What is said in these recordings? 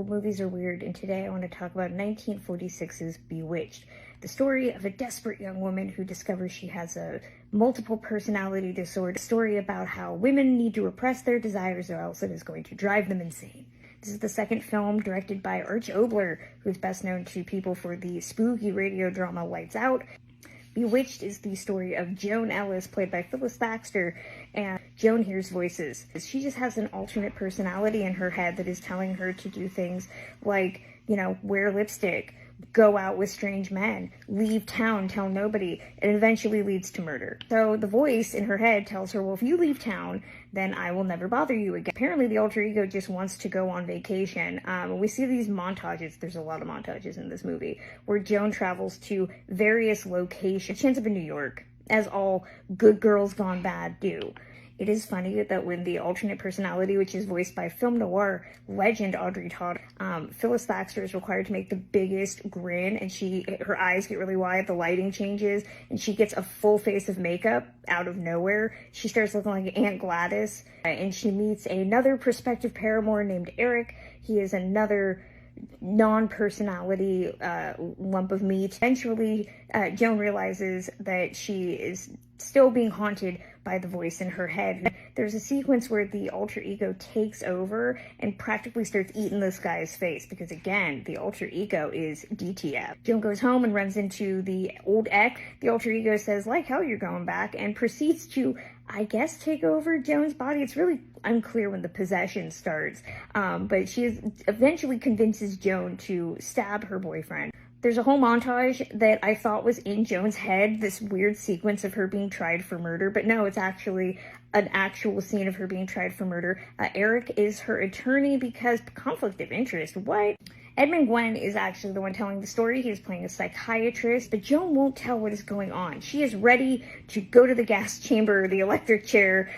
movies are weird, and today I want to talk about 1946's Bewitched, the story of a desperate young woman who discovers she has a multiple personality disorder, a story about how women need to repress their desires or else it is going to drive them insane. This is the second film directed by Arch Oboler, who's best known to people for the spooky radio drama Lights Out. Bewitched is the story of Joan Ellis, played by Phyllis Thaxter, and Joan hears voices. She just has an alternate personality in her head that is telling her to do things like, wear lipstick, go out with strange men, leave town, tell nobody. It eventually leads to murder. So the voice in her head tells her, well, if you leave town, then I will never bother you again. Apparently the alter ego just wants to go on vacation. We see these montages, there's a lot of montages in this movie, where Joan travels to various locations. She ends up in New York, as all good girls gone bad do. It is funny that when the alternate personality, which is voiced by film noir legend Audrey Todd, Phyllis Thaxter is required to make the biggest grin, and her eyes get really wide, the lighting changes, and she gets a full face of makeup out of nowhere. She starts looking like Aunt Gladys, and she meets another prospective paramour named Eric. He is another non-personality lump of meat. Eventually, Joan realizes that she is still being haunted by the voice in her head. There's a sequence where the alter ego takes over and practically starts eating this guy's face because, again, the alter ego is DTF. Joan goes home and runs into the old ex. The alter ego says, like hell you're going back, and proceeds to, I guess, take over Joan's body. It's really unclear when the possession starts, but she eventually convinces Joan to stab her boyfriend. There's a whole montage that I thought was in Joan's head, this weird sequence of her being tried for murder, but no, it's actually an actual scene of her being tried for murder. Eric is her attorney because conflict of interest. What? Edmund Gwen is actually the one telling the story. He is playing a psychiatrist, but Joan won't tell what is going on. She is ready to go to the gas chamber, the electric chair.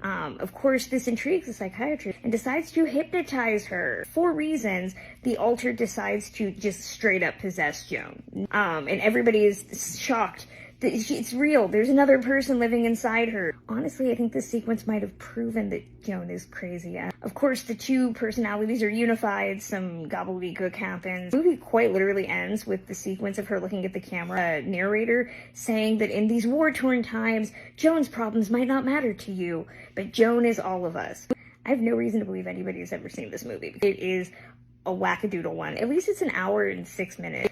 Of course, this intrigues the psychiatrist and decides to hypnotize her. For reasons, the alter decides to just straight up possess Joan. And everybody is shocked. It's real. There's another person living inside her. Honestly, I think this sequence might have proven that Joan is crazy. Of course, the two personalities are unified. Some gobbledygook happens. The movie quite literally ends with the sequence of her looking at the camera narrator saying that in these war-torn times, Joan's problems might not matter to you, but Joan is all of us. I have no reason to believe anybody has ever seen this movie. It is a wackadoodle one. At least it's an hour and 6 minutes.